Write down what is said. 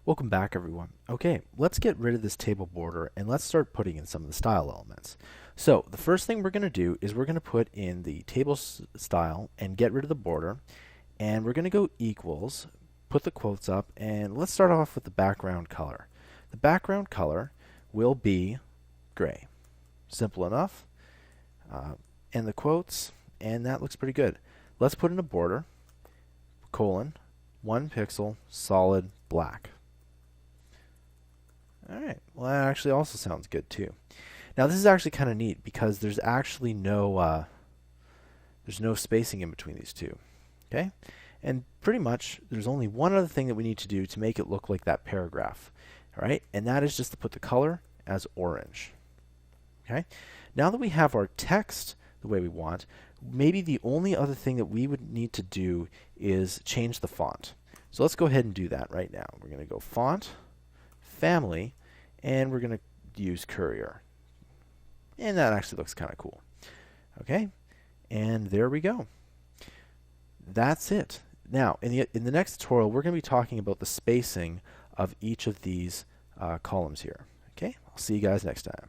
Welcome back, everyone. Okay, let's get rid of this table border and let's start putting in some of the style elements. So the first thing we're going to do is we're going to put in the table style and get rid of the border, and we're going to go equals, put the quotes up, and let's start off with the background color. The background color will be gray. Simple enough. And the quotes, and that looks pretty good. Let's put in a border, colon, 1 pixel, solid black. Alright, well that actually also sounds good too. Now this is actually kind of neat because there's actually no spacing in between these two. Okay? And pretty much there's only one other thing that we need to do to make it look like that paragraph. Alright? And that is just to put the color as orange. Okay? Now that we have our text the way we want, maybe the only other thing that we would need to do is change the font. So let's go ahead and do that right now. We're going to go Font, Family, and we're going to use Courier. And that actually looks kind of cool. Okay, and there we go. That's it. Now, in the next tutorial, we're going to be talking about the spacing of each of these columns here. Okay, I'll see you guys next time.